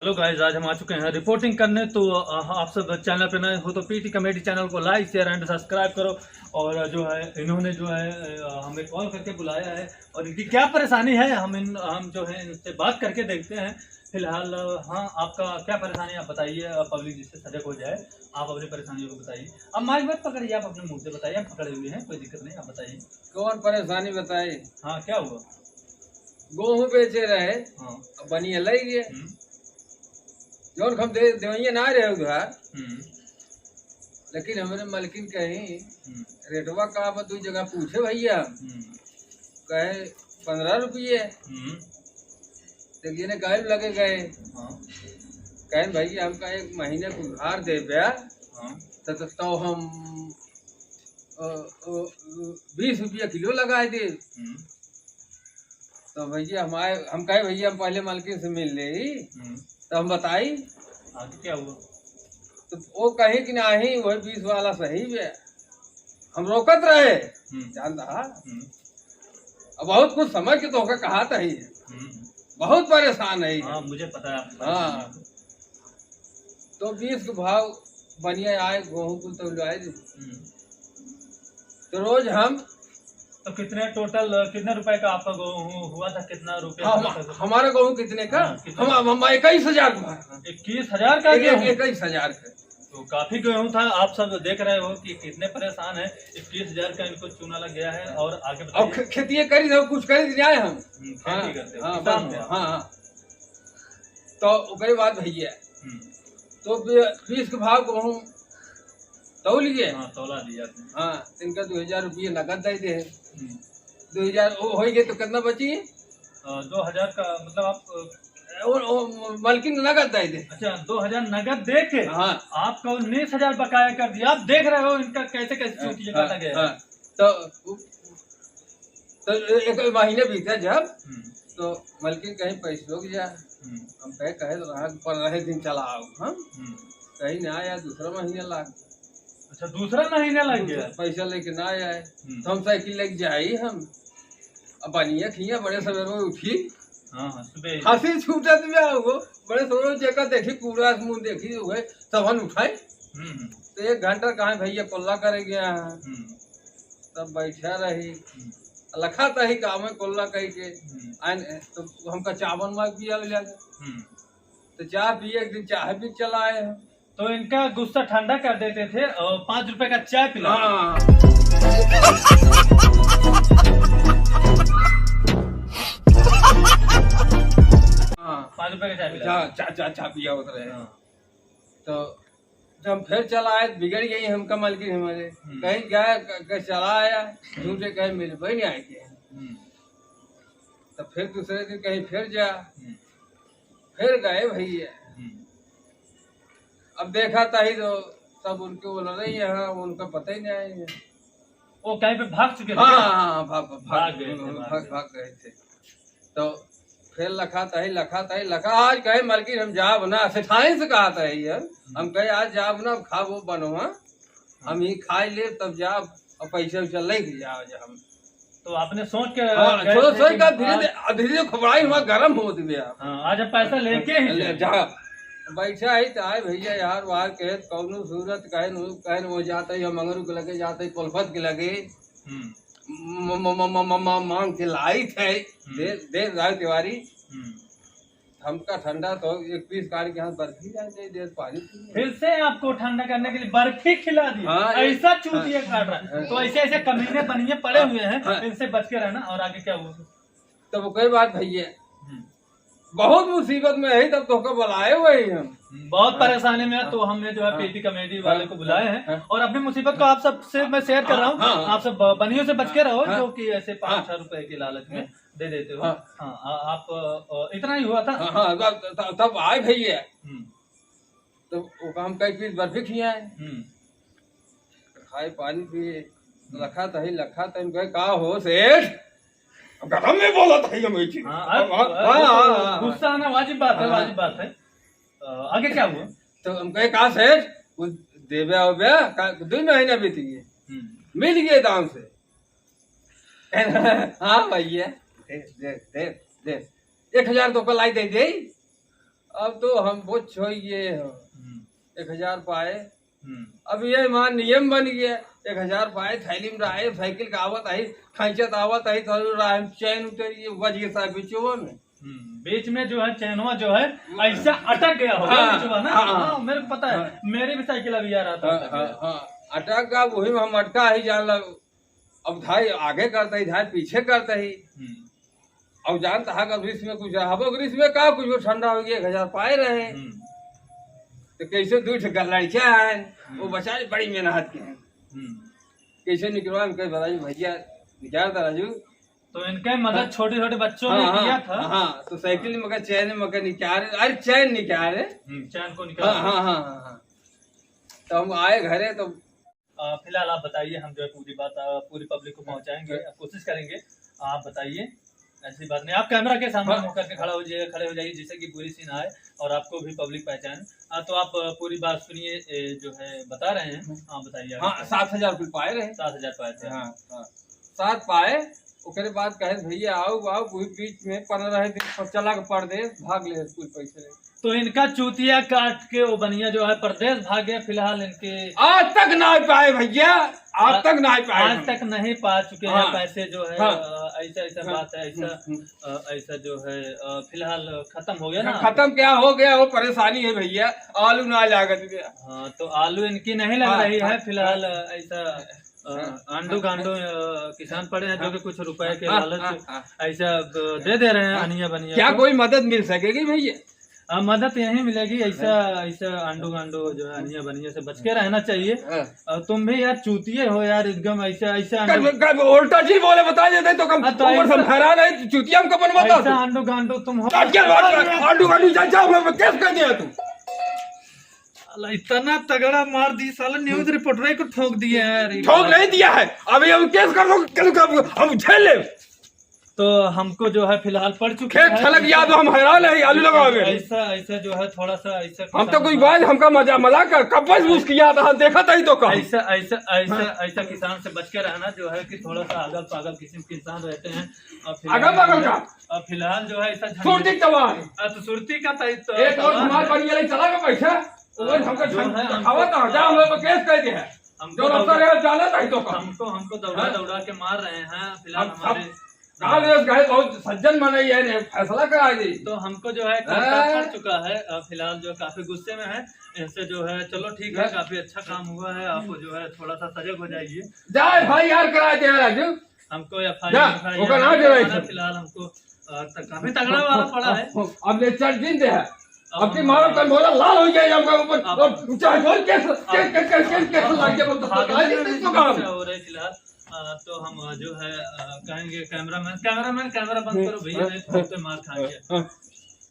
Hello guys, आज हम आ चुके हैं रिपोर्टिंग करने। तो आप सब चैनल पे नए हो तो पीटी कॉमेडी चैनल को लाइक शेयर एंड सब्सक्राइब करो। और जो है इन्होंने जो है हमें कॉल करके बुलाया है और इनकी क्या परेशानी है हम जो है इनसे बात करके देखते हैं। फिलहाल हाँ, आपका क्या परेशानी आप बताइए, पब्लिक जिससे सजग हो जाए। आप अपनी परेशानियों को बताइए। अब माइक मत पकड़िए, आप अपने मुंह से बताइए। आप पकड़े हुए हैं, कोई दिक्कत नहीं, आप बताइए। कौन परेशानी बताए। हाँ, क्या हुआ? गेहूं बेचे रहे, हाँ। अब बनिए लग गए जौन हम देवैया ना रहे उधार, लेकिन हमारे मलकिन कहीं रेटवा का दू जगह पूछे भैया, कहे 15 रुपये। देखिए गाय लगे गए, कहे भैया हमका एक महीने को उधार दे ब्या तो हम 20 रुपया किलो लगाए दे। तो भैया हम कहे भैया हम पहले मालकिन से मिल ले, तो हम बताई आगे क्या हुआ? तो वो कहे कि नहीं वही 20 वाला सही है। हम रोकत रहे, जानता अब बहुत कुछ समझ के तो कहा था ही बहुत परेशान है। हाँ, मुझे पता है। हाँ, तो 20 के भाव बनिया आए गेहूं को तो आए। तो रोज हम तो कितने टोटल कितने रुपए का आपका गेहूं हुआ था? कितना रुपया? हमारा गेहूं कितने का? हम 21,000 का। 21,000 का गेहूं? 21,000 का। तो काफी गेहूं था। आप सब देख रहे हो कि कितने परेशान है। 21,000 का इनको चूना लग गया है। और आगे अब खेती करी दो, कुछ करी जाए हम खेती करते हो। हाँ, तो वही बात भैया। तो 20 के भाव गेहूं तौल लिए। हाँ, तौला दिया। हाँ, इनका 2,000 रुपये नगद दे दे। 2,000 हो गए तो कितना बची? 2,000 का मतलब आप मालकिन नगद दे दे। अच्छा, 2,000 नगद दे के हाँ, आपका 19,000 बकाया कर दिया। आप देख रहे हो इनका कैसे कैसे चूतिया काटा गया है। तो एक महीने बीते जब, तो मालकिन कहीं पैसे लोग जा, हम कहे पर रहे दिन चला आओ। हम कहीं ना आया, दूसरा महीना लाग। अच्छा, दूसरा महीना लग गया, पैसा लेके ना आए। तो हम साइकिल लेके जाई। हम अब बनिया खिया बड़े सवेर में उठी। हंसी छूटत में आओ बड़े सवेर जगह देखी, पूरा मुंह देखी हुए सबन उठाए। तो 1 घंटा कहा भैया कोल्ला करे गया है। तब बैठा रही लखा तही काम में कोल्ला कही के आए। तो हमका चावन मार पिया ले जाए। तो चाय पिए, एक दिन चाय भी चलाए हम। तो इनका गुस्सा ठंडा कर देते थे और 5 रुपए का चाय पिला। 5 रुपए का चाय पिया होता रहे। तो जब फिर चला आए बिगड़ गई हमका मालकिन हमारे। कहीं गया चला आया, झूठे कहे मेरे बहन आए के। तो फिर दूसरे दिन कहीं फिर जा, फिर गए भैया। अब देखा था ही तो सब उनके बोल रही है, उनका पता ही नहीं है। वो कहीं पे भाग चुके थे। हाँ, भाग गए थे। तो फिर लखा था आज कहे मालकिन हम जाब ना, सेठाई से कहा था यार। हम कहे आज जाब ना, खा वो बनो हम ही खाए ले तब जाब और पैसे वैसा लेके जाओ जा। हम तो आपने सोच के सोच का धीरे खबराई हुआ गर्म हो दिया। आज अब पैसा लेके ही जा बैठा ही तो आए भैया यार बाहर कहे कौनो सूरत कहे वो जाते ही मंगरू के लगे, जाते पलफत के लगे मांग के लाई थे। देर रात तिवारी हमका ठंडा तो 21 कार के हाथ बर्फी जाए देर पानी फिर से आपको ठंडा करने के लिए बर्फी खिला दी। ऐसा चूतिया काट रहा है। तो ऐसे ऐसे कमीने बनिए पड़े हुए हैं, इनसे बच के रहना। और आगे क्या हुआ? तो वो कोई बात भैया बहुत मुसीबत में है, तब तो बुलाए हुए हम बहुत परेशानी में। तो हमने जो है पीटी कॉमेडी वाले को बुलाए हैं और अपनी मुसीबत को आप सबसे मैं शेयर कर रहा हूँ। आप सब बनियों से बच के रहो जो कि ऐसे 5-6 रुपए की लालच में दे देते हो। आप इतना ही हुआ था। तब आए भैया। तो हम कई पीस बर्फी खियाए, खाए पानी पिए, लखा था का हो सेठ गरम में बोला था। गुस्सा आना वाजिब बात है, वाजिब बात है। आगे क्या हुआ? तो हम कहे कहा सेठ देवे हो गया 2 महीने बीत गए, मिल गए दाम से। हाँ भैया दे 1,000 तो लाई दे अब तो हम वो छोइए 1000 पाए। अब ये मान नियम बन गया 1000 पाए थैली में रहे साइकिल का आवत आई खैचत आवत आई तो चैन उतरी बज गया साहब बिचुआ में। बीच में जो है चैनवा जो है ऐसा अटक गया होगा बिचुआ ना। हाँ, मेरे को पता है, मेरी भी साइकिल अभी आ रहा था। अटक गया वही में हम अटका ही जान लग। अब धाई आगे करता ही धाई पीछे करता ही। अब जानता है कब ग्रीस में कुछ रहा ग्रीस में का कुछ ठंडा हो गया 1000 पाए रहे तो कैसे दूर से लड़कियां हैं वो बचारी बड़ी मेहनत के हैं कैसे निकलवा कहीं बताइए भैया निकाल था राजू। तो इनके मदद छोटे छोटे बच्चों ने किया था। हाँ तो साइकिल में मगर चैन मगर निकाल अरे चैन निकाल चैन को निकाल। हाँ तो हम आए घरे तो फिलहाल आप बताइए, हम जो है पूरी बात पूरी पब्लिक को पहुंचाएंगे, कोशिश करेंगे। आप बताइए, ऐसी बात नहीं, आप कैमरा के सामने होकर के खड़े हो जाइए जिससे कि पूरी सीन आए और आपको भी पब्लिक पहचाने। तो आप पूरी बात सुनिए जो है बता रहे हैं। हाँ बताइए। हाँ 7000 रुपये पाए रहे। 7000 पाए थे। हाँ 7 पाए। उसके बाद कहे भैया आओ बीच में 15 दिन चला के परदेश भाग ले कुछ पैसे। तो इनका चूतिया काट के वो बनिया जो है परदेश भाग गया। फिलहाल इनके आज तक नहीं पाए भैया, आज तक नहीं पाए, आज तक नहीं पा चुके हैं पैसे जो है। ऐसा बात है, ऐसा जो है फिलहाल खत्म हो गया ना। खत्म क्या हो गया, वो परेशानी है भैया, आलू ना लागत गया। हाँ तो आलू इनकी नहीं लग रही है फिलहाल। ऐसा आंडू गांडू किसान पड़े हैं जो कि कुछ रुपए के लालच ऐसा दे रहे हैं अनिया बनिया। क्या कोई मदद मिल सकेगी भैया? मदद यही मिलेगी। ऐसा आंडू गांडू जो है अनिया बनिया से बच के रहना चाहिए। तुम भी यार चूतिये हो यार एकदम। ऐसा उल्टा चीज बोले बता देते तो कम हैरान है चूतिया हमको बनवाता। आंडू गांडू तुम हो, आंडू गांडू कैसे कर दिया तुम? इतना तगड़ा मार दी साला, न्यूज रिपोर्टर को ठोक दिया है। ठोक नहीं दिया है, अभी हम केस कर हम झेल ले। तो हमको जो है फिलहाल पड़ चुके हैं। छलक याद हम हैरान है आलू लगाओगे। ऐसा जो है थोड़ा सा ऐसा हम तो कोई बात हमका मजाक कर कब बस किया था देखा था ही तो कहा। ऐसा किसान से बच के रहना जो है कि थोड़ा सा अगल पागल किस्म के इंसान रहते हैं। अगल पागल का और फिलहाल जो है ऐसा सुरती का सुरती का एक और हमारे बढ़िया चला का पैसा हमको दौड़ा के मार रहे हैं। फिलहाल हमारे बहुत सज्जन बने फैसला करा दी तो हमको जो है पड़ चुका है। फिलहाल जो काफी गुस्से में है इससे जो है। चलो ठीक है, काफी अच्छा काम हुआ है। आपको जो है थोड़ा सा सजग हो जाइए। जाए भाई यार करा दे राजू हमको FIR फिलहाल हमको काफी तगड़ा वाला पड़ा है। अब ले 4 दिन है अब की मारो कल बोला लाल हो जाए हमका ऊपर चाहे बोल कैसे लग गया हो रहे फिलहाल। तो हम जो है कहेंगे कैमरा बंद करो भैया, नहीं तो मार खा गया।